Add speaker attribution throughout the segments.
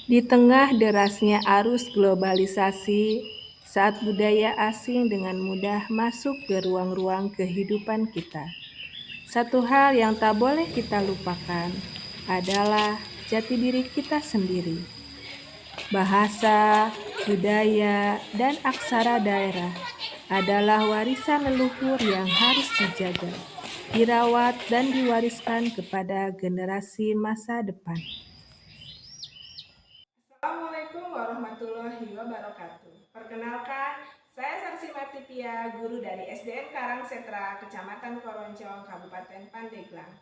Speaker 1: Di tengah derasnya arus globalisasi, saat budaya asing dengan mudah masuk ke ruang-ruang kehidupan kita, satu hal yang tak boleh kita lupakan adalah jati diri kita sendiri. Bahasa, budaya, dan aksara daerah adalah warisan leluhur yang harus dijaga, dirawat, dan diwariskan kepada generasi masa depan. Assalamualaikum warahmatullahi wabarakatuh. Perkenalkan, saya Sarsi Martipia, guru dari SDN Karangsetra, Kecamatan Koroncong, Kabupaten Pandeglang.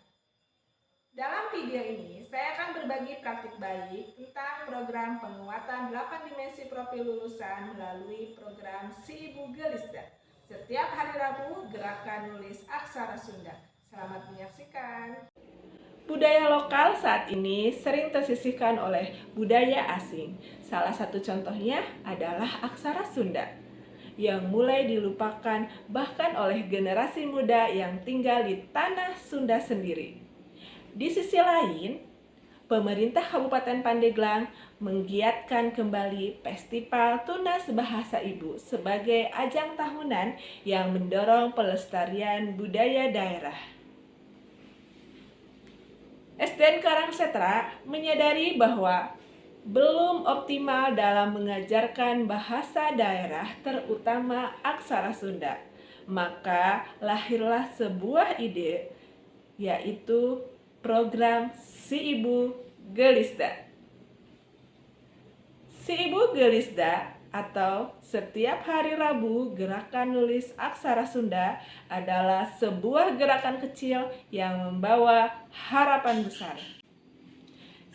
Speaker 1: Dalam video ini, saya akan berbagi praktik baik tentang program penguatan 8 dimensi profil lulusan melalui program Si Ibu Gelisda. Setiap hari Rabu, gerakan nulis aksara Sunda. Selamat menyaksikan. Budaya lokal saat ini sering tersisihkan oleh budaya asing. Salah satu contohnya adalah aksara Sunda yang mulai dilupakan bahkan oleh generasi muda yang tinggal di tanah Sunda sendiri. Di sisi lain, pemerintah Kabupaten Pandeglang menggiatkan kembali Festival Tunas Bahasa Ibu sebagai ajang tahunan yang mendorong pelestarian budaya daerah. SDN Karangsetra menyadari bahwa belum optimal dalam mengajarkan bahasa daerah terutama aksara Sunda. Maka lahirlah sebuah ide, yaitu program Si Ibu Gelisda. Si Ibu Gelisda atau setiap hari Rabu gerakan nulis aksara Sunda adalah sebuah gerakan kecil yang membawa harapan besar.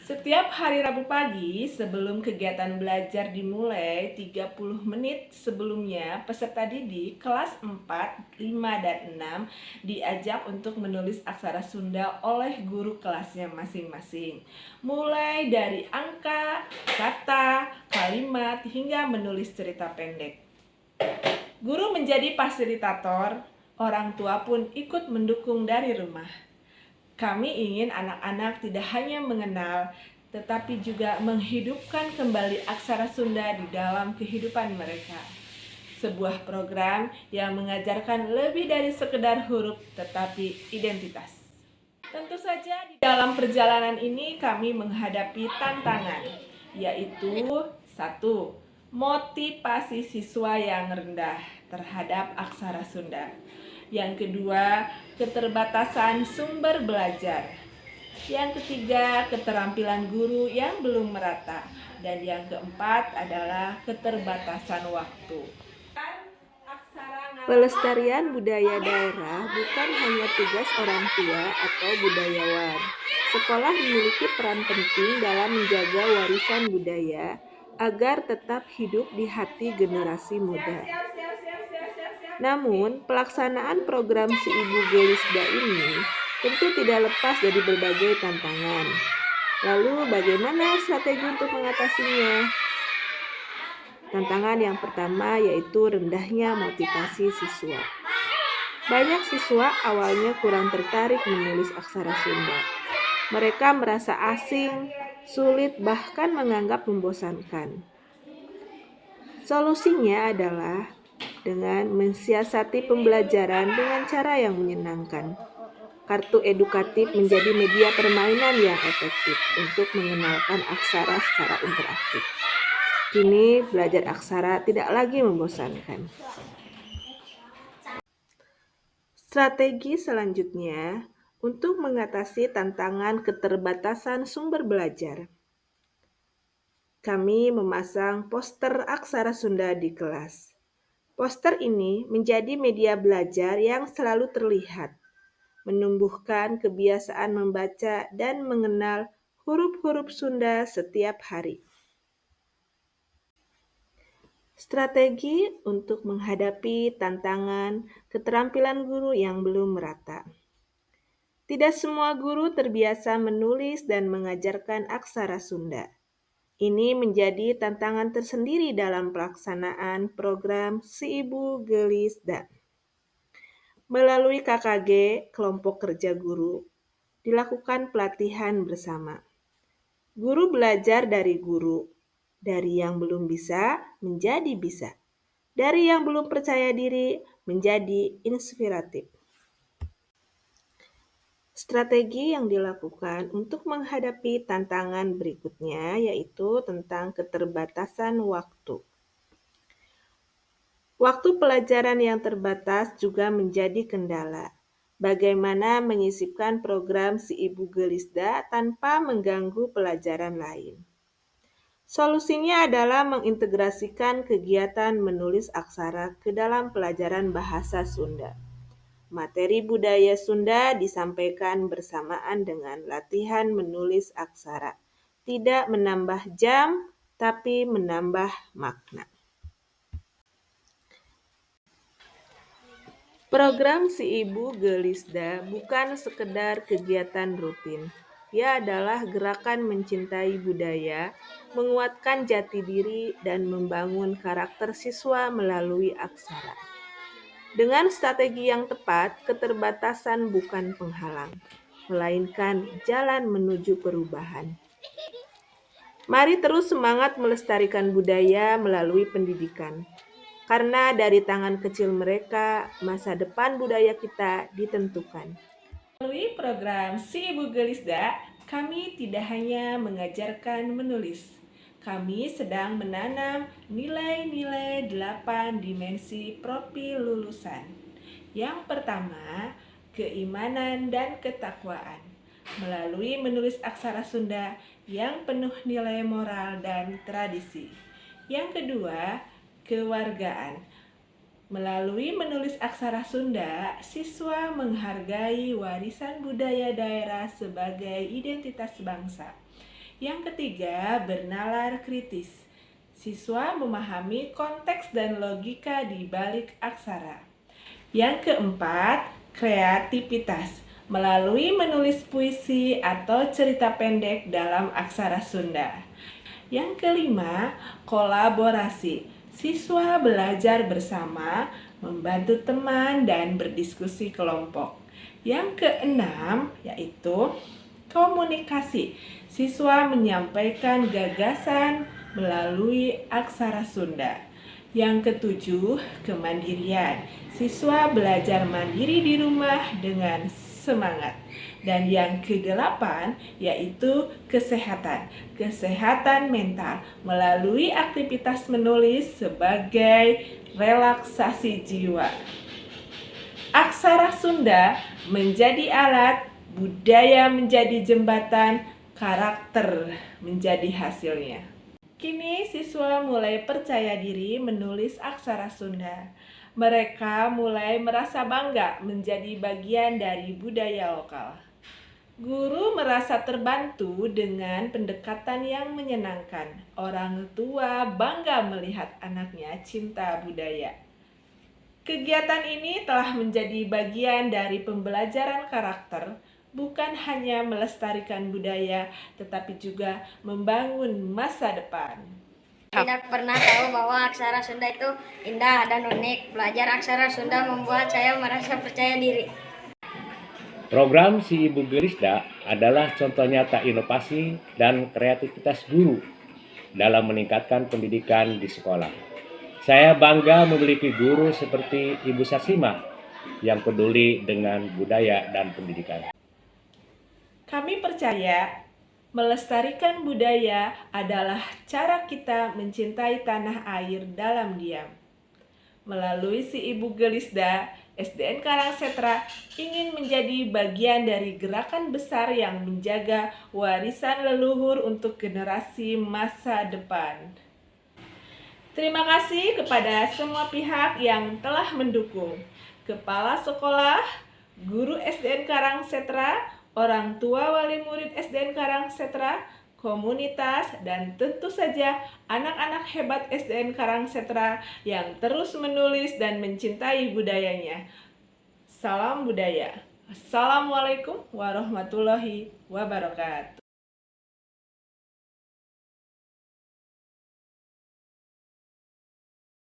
Speaker 1: Setiap hari Rabu pagi sebelum kegiatan belajar dimulai 30 menit sebelumnya, peserta didik kelas 4, 5, dan 6 diajak untuk menulis aksara Sunda oleh guru kelasnya masing-masing. Mulai dari angka, kata, kalimat, hingga menulis cerita pendek. Guru menjadi fasilitator, orang tua pun ikut mendukung dari rumah. Kami ingin anak-anak tidak hanya mengenal, tetapi juga menghidupkan kembali aksara Sunda di dalam kehidupan mereka. Sebuah program yang mengajarkan lebih dari sekedar huruf, tetapi identitas. Tentu saja di dalam perjalanan ini kami menghadapi tantangan, yaitu 1. Motivasi siswa yang rendah terhadap aksara Sunda. Yang kedua, keterbatasan sumber belajar. Yang ketiga, keterampilan guru yang belum merata. Dan yang keempat adalah keterbatasan waktu. Pelestarian budaya daerah bukan hanya tugas orang tua atau budayawan. Sekolah memiliki peran penting dalam menjaga warisan budaya agar tetap hidup di hati generasi muda. Namun, pelaksanaan program Si Ibu Gelisda ini tentu tidak lepas dari berbagai tantangan. Lalu, bagaimana strategi untuk mengatasinya? Tantangan yang pertama yaitu rendahnya motivasi siswa. Banyak siswa awalnya kurang tertarik menulis aksara Sunda. Mereka merasa asing, sulit, bahkan menganggap membosankan. Solusinya adalah dengan mensiasati pembelajaran dengan cara yang menyenangkan. Kartu edukatif menjadi media permainan yang efektif untuk mengenalkan aksara secara interaktif. Kini belajar aksara tidak lagi membosankan. Strategi selanjutnya untuk mengatasi tantangan keterbatasan sumber belajar. Kami memasang poster aksara Sunda di kelas. Poster ini menjadi media belajar yang selalu terlihat, menumbuhkan kebiasaan membaca dan mengenal huruf-huruf Sunda setiap hari. Strategi untuk menghadapi tantangan keterampilan guru yang belum merata. Tidak semua guru terbiasa menulis dan mengajarkan aksara Sunda. Ini menjadi tantangan tersendiri dalam pelaksanaan program Si Ibu Gelisda. Melalui KKG, kelompok kerja guru, dilakukan pelatihan bersama. Guru belajar dari guru. Dari yang belum bisa menjadi bisa. Dari yang belum percaya diri menjadi inspiratif. Strategi yang dilakukan untuk menghadapi tantangan berikutnya yaitu tentang keterbatasan waktu. Waktu pelajaran yang terbatas juga menjadi kendala. Bagaimana menyisipkan program si Ibu Gelisda tanpa mengganggu pelajaran lain? Solusinya adalah mengintegrasikan kegiatan menulis aksara ke dalam pelajaran bahasa Sunda. Materi budaya Sunda disampaikan bersamaan dengan latihan menulis aksara. Tidak menambah jam, tapi menambah makna. Program Si Ibu Gelisda bukan sekedar kegiatan rutin. Ia adalah gerakan mencintai budaya, menguatkan jati diri, dan membangun karakter siswa melalui aksara. Dengan strategi yang tepat, keterbatasan bukan penghalang, melainkan jalan menuju perubahan. Mari terus semangat melestarikan budaya melalui pendidikan. Karena dari tangan kecil mereka, masa depan budaya kita ditentukan. Melalui program Si Ibu Gelisda, kami tidak hanya mengajarkan menulis. Kami sedang menanam nilai-nilai 8 dimensi profil lulusan. Yang pertama, keimanan dan ketakwaan. Melalui menulis aksara Sunda yang penuh nilai moral dan tradisi. Yang kedua, kewargaan. Melalui menulis aksara Sunda, siswa menghargai warisan budaya daerah sebagai identitas bangsa. Yang ketiga, bernalar kritis. Siswa memahami konteks dan logika di balik aksara. Yang keempat, kreativitas. Melalui menulis puisi atau cerita pendek dalam aksara Sunda. Yang kelima, kolaborasi. Siswa belajar bersama, membantu teman, dan berdiskusi kelompok. Yang keenam, yaitu komunikasi. Siswa menyampaikan gagasan melalui aksara Sunda. Yang ketujuh, kemandirian. Siswa belajar mandiri di rumah dengan semangat. Dan yang kedelapan yaitu kesehatan. Kesehatan mental melalui aktivitas menulis sebagai relaksasi jiwa. Aksara Sunda menjadi alat, budaya menjadi jembatan, karakter menjadi hasilnya. Kini siswa mulai percaya diri menulis aksara Sunda. Mereka mulai merasa bangga menjadi bagian dari budaya lokal. Guru merasa terbantu dengan pendekatan yang menyenangkan. Orang tua bangga melihat anaknya cinta budaya. Kegiatan ini telah menjadi bagian dari pembelajaran karakter, bukan hanya melestarikan budaya, tetapi juga membangun masa depan.
Speaker 2: Tidak pernah tahu bahwa aksara Sunda itu indah dan unik. Belajar aksara Sunda membuat saya merasa percaya diri.
Speaker 3: Program Si Ibu Gelisda adalah contoh nyata inovasi dan kreativitas guru dalam meningkatkan pendidikan di sekolah. Saya bangga memiliki guru seperti Ibu Sasima yang peduli dengan budaya dan pendidikan.
Speaker 1: Kami percaya melestarikan budaya adalah cara kita mencintai tanah air dalam diam. Melalui Si Ibu Gelisda, SDN Karangsetra ingin menjadi bagian dari gerakan besar yang menjaga warisan leluhur untuk generasi masa depan. Terima kasih kepada semua pihak yang telah mendukung. Kepala sekolah, guru SDN Karangsetra, orang tua wali murid SDN Karangsetra, komunitas, dan tentu saja anak-anak hebat SDN Karangsetra yang terus menulis dan mencintai budayanya. Salam budaya. Assalamualaikum warahmatullahi wabarakatuh.